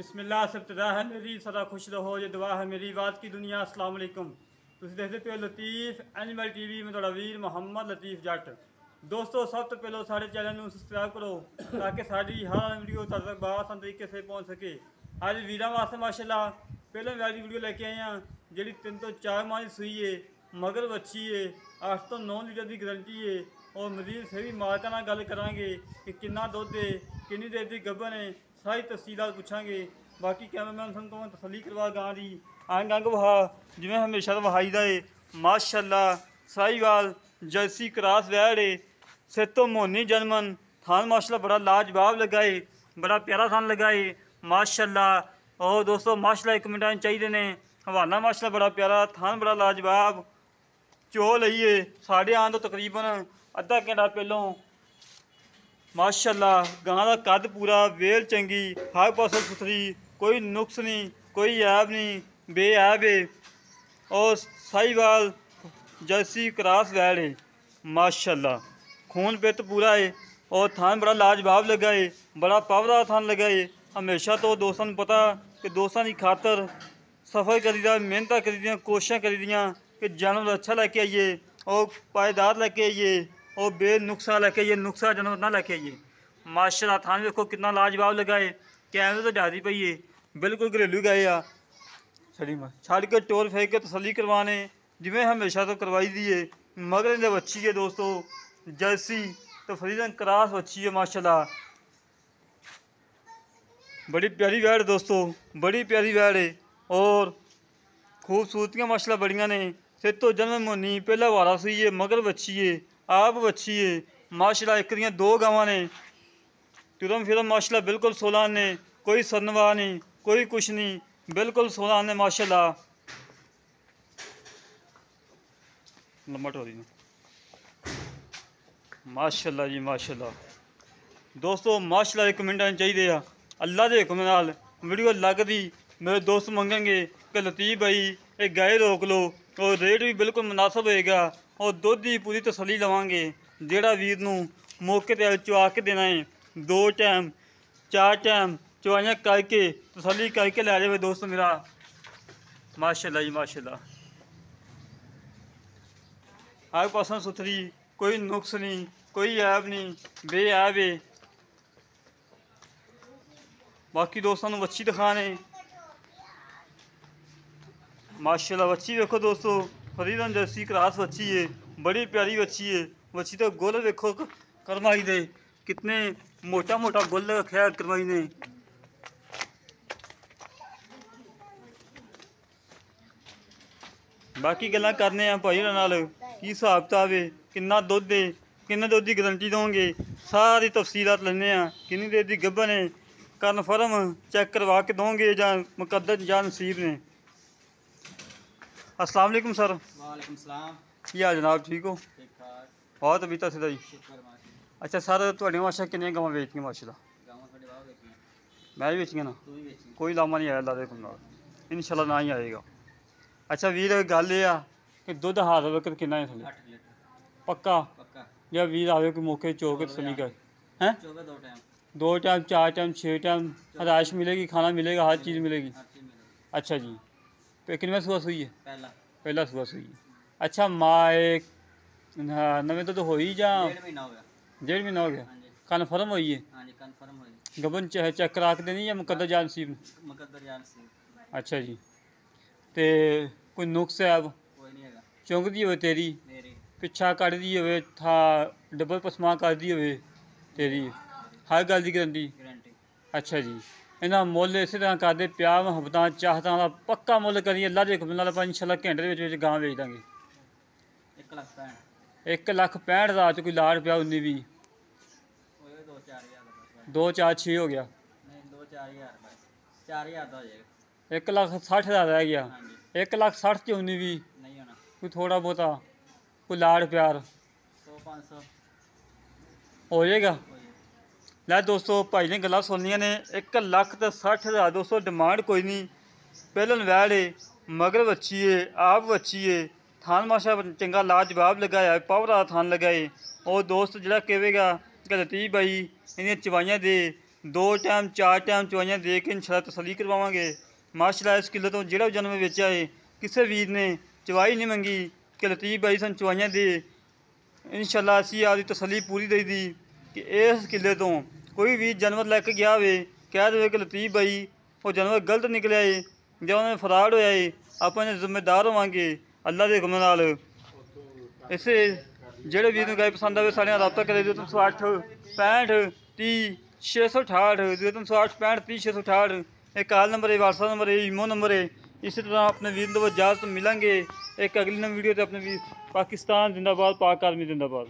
बिस्मिल्लाह से इब्तिदा है मेरी, सदा खुश रहो ये दुआ है मेरी। बात की दुनिया, अस्सलाम वालेकुम। तुम देखते पे लतीफ़ एनिमल टीवी में थोड़ा वीर मोहम्मद लतीफ़ जट। दोस्तों सब तो पहले सारे चैनल में सब्सक्राइब करो ताकि साड़ी हर वीडियो तक आसान तरीके से पहुँच सके। अज वीर वास्ते माशाल्लाह पहले वाली वीडियो लेके आए हैं जी 3 तो 4 माह सूई है, मगर बच्ची है, 8 तो 9 लीटर की गारंटी है। और मजीद फिर भी मालका नाल गल करांगे कि कितना दुध है, कितनी देर की गबन है, सारी तफसीलात पूछांगे। बाकी कैमरामैन सन को तसली करवा गां दी अंग अंग वहा जिवें हमेशा तो वहाई दा है। माशाल्लाह साहिवाल जर्सी क्रॉस वैड़ है, सिर तो मोनी जर्मन थान माशाल्लाह बड़ा लाजवाब लगा है, बड़ा प्यारा थान लगा है माशाल्लाह। और दोस्तों माशाल्लाह 1 मिनट चाहिए ने हवाला माशाल्लाह बड़ा प्यारा थान, बड़ा लाजवाब चो लईए साढ़े आन तो तकरीबन अद्धा घंटा पहलों। माशाल्लाह गां का कद पूरा, वेल चंगी, हर पासों सुथरी, कोई नुक्स नहीं, कोई ऐब नहीं, बेऐब है। और साहिवाल जर्सी क्रॉस वैड़ है माशाल्लाह, खून पित पूरा है और थान बड़ा लाजवाब लगा है, बड़ा पावरा थान लगा है। हमेशा तो दोस्तों पता कि दोस्तों की खातर सफ़र करी दा, मेहनत करी दियाँ, कोशिशें करी दियाँ कि जानवर अच्छा लैके आइए और पायदार लैके आइए और बेनुक्सा लैके आइए, नुक्सा जानवर ना लैके आइए। माशाल्लाह थान देखो कितना लाजवाब लगा है, कैमरे तो डरती पई है, बिल्कुल घरेलू गए आ छड़ी में छड़ के टोल फेंक के तसली करवाने जिमें हमेशा तो करवाई दी है। मगर इन्हें बच्ची है दोस्तों जर्सी तो फ्रीजन क्रॉस बच्ची है माशाल्लाह, बड़ी प्यारी वैड़ दोस्तों, बड़ी प्यारी वैड़ है और खूबसूरतियाँ माशाल्लाह बड़ियाँ ने। सिर तो जन्म मोनी पहला वारा सुई है, मगर बच्ची है, आप बच्ची है माशाल्लाह। एक दियाँ 2 गावां ने, तुरम फिरम माशाल्लाह बिल्कुल 16 ने, कोई सनवा नहीं, कोई कुछ नहीं, बिल्कुल 16 ने माशाल्लाह। लम्बा टोरी माशाल्लाह जी माशाल्लाह। दोस्तों माशाल्लाह 1 मिनट चाहिए आ, अल्लाह के हुक्म नाल वीडियो लगदी मेरे दोस्त मंगेंगे कि लतीफ़ भाई एक गाय रोक लो और रेट भी बिल्कुल मुनासिब होएगा और दुध की पूरी तसली लवांगे। जेड़ा वीर नूं मौके ते चुआ के देना है, 2 टाइम 4 टाइम चुआइयाँ करके तसली करके लै जाए दोस्त मेरा माशाल्लाह जी माशाल्लाह। हर पासों सुथरी, कोई नुक्स नहीं, कोई ऐब नहीं, बेऐब है। बाकी दोस्तों बच्ची दिखाने माशाल्लाह, बच्ची देखो दोस्तों फ्रीजन जर्सी क्रॉस बच्ची है, बड़ी प्यारी बच्ची है। बच्ची तो गोल देखो करमाई दे, कितने मोटा मोटा गोल रखा है करमाई ने। बाकी गल्लां करने हैं भाई नाल की हिसाब किताब है, कितना दुध है, किन्ने दुध की गारंटी दोगे, सारी तफसीलात लेने हैं। कितनी देर की गब्बन है कन्फर्म चेक करवा के दोगे या मुकद्दर या नसीब ने। अस्सलाम वालेकुम सर। वालेकुम सलाम। की हाल जनाब, ठीक हो? ठीक ठाक। बहुत तबीयत सीधा जी। अच्छा सर तुहाड़े माशा कितनी गवां बेचदियां माशाल्लाह? गावां थोड़ी वाह बेचीਆਂ। मैं भी बेचियां ना, तू भी बेची? कोई लामा नहीं आया अल्लाह दे हुक्म नाल, इंशाल्लाह ना ही आएगा। अच्छा वीर गल ये आ कि दुध हार वक्त कितना है थले 8 लीटर पक्का? पक्का। या वीर आवे कोई मौके चो के तसली कर हैं? चोगे 2 टाइम, 2 टाइम 4 टाइम 6 टाइम हदायश मिलेगी, खाना मिलेगा, हर चीज़ मिलेगी। हर चीज मिलेगी। अच्छा जी, तो किनवा सुबह सुई है? पहला पहला सुबह सुई है। अच्छा माँ एक नवे तो हो ही जा 1.5 महीना हो गया। 1.5 महीना हो गया, हाँ जी कन्फर्म होई है? हाँ जी कन्फर्म हो गई। गबन चेक करा के देनी या मुकद्दर जान नसीब? मुकद्दर जान से अच्छा जी, तो कोई नुक्स है अब कोई नहीं हैगा। चुंकदी हो तेरी, मेरी पिछा कढ़दी हो था डबल पसमा करदी हो तेरी, हर गल की गारंटी? गारंटी। अच्छा जी, इन्हें मुल इस तरह करते प्यार मुहब्बत चाहता का पक्का मुल करिए अल्लाह के हुक्म नाल आपां इंशाल्लाह घंटे के गां बेच देंगे। 1,65,000 1,65,000 च कोई लाड़ पिया 19 20 होए 2-4 हज़ार का बस। 2 4 6 हो गया, नहीं 2-4 हज़ार बस, 4 हज़ार का हो जाएगा। 1,60,000 रह गया। हाँ जी 1,60,000 च 19 20 नहीं होना। कोई थोड़ा बहुता कोई लाड़ प्यार 100-500 हो जाएगा। हो जाएगा। लै दोस्तों भाई ने गल्लां सुनियां ने, 1,60,000 दोस्तों डिमांड कोई नहीं। पहलन वैड़ है, मगर बच्ची है, आप बच्ची है, थान माशा चंगा लाजवाब लगाया, पावरा थान लगाए। और दोस्त जरा कहेगा कि लतीफ़ भाई इन्हें चवाइयाँ दे 2 ਟਾਈਮ 4 ਟਾਈਮ ਚਵਾਈਆਂ ਦੇ ਕੇ ਇਨਸ਼ਾਅੱਲਾ ਤਸੱਲੀ ਕਰਵਾਵਾਂਗੇ। ਮਾਸ਼ਾਅੱਲਾ ਇਸ ਕਿੱਲੇ ਤੋਂ ਜਿਹੜਾ ਵੀ ਜਾਨਵਰ ਵੇਚਿਆ ਹੈ ਕਿਸੇ ਵੀਰ ਨੇ ਚਵਾਈ ਨਹੀਂ ਮੰਗੀ ਕਿ ਲਤੀਫ ਬਾਈ ਸਾਨੂੰ ਚਵਾਈਆਂ ਦੇ। ਇਨਸ਼ਾਅੱਲਾ ਅਸੀਂ ਆਪਦੀ ਤਸੱਲੀ ਪੂਰੀ ਦੇਈ ਦੀ ਕਿ ਇਸ ਕਿੱਲੇ ਤੋਂ ਕੋਈ ਵੀ ਜਾਨਵਰ ਲੈ ਕੇ ਗਿਆ ਹੋਵੇ ਕਹਿ ਦੇਵੇ ਕਿ ਲਤੀਫ ਬਾਈ ਉਹ ਜਾਨਵਰ ਗਲਤ ਨਿਕਲਿਆ ਹੈ ਜਾਂ ਉਹਨਾਂ ਨਾਲ ਫਰਾਡ ਹੋਇਆ ਹੈ, ਆਪਾਂ ਇਹਦੇ ਜ਼ਿੰਮੇਦਾਰ ਹੋਵਾਂਗੇ ਅੱਲਾ ਦੇ ਹੁਕਮ ਨਾਲ। ਇਸੇ ਜਿਹੜੇ ਵੀਰ ਨੂੰ ਗਾਇ ਪਸੰਦ ਆਵੇ ਸਾਡੇ ਨਾਲ ਰਾਬਤਾ ਕਰੇ 0308 65 30 668 0308 65 30 668। ਇਹ ਕਾਲ ਨੰਬਰ ਹੈ, WhatsApp ਨੰਬਰ ਹੈ, ਈਮੋ ਨੰਬਰ ਹੈ। ਇਸੇ ਤਰ੍ਹਾਂ ਆਪਣੇ ਵੀਰ ਨੂੰ ਇਜਾਜ਼ਤ ਮਿਲਾਂਗੇ ਇੱਕ ਅਗਲੀ ਨਵੀਂ ਵੀਡੀਓ ਤੇ। ਆਪਣੇ ਵੀਰ ਪਾਕਿਸਤਾਨ ਜ਼ਿੰਦਾਬਾਦ, ਪਾਕ ਆਰਮੀ ਜ਼ਿੰਦਾਬਾਦ।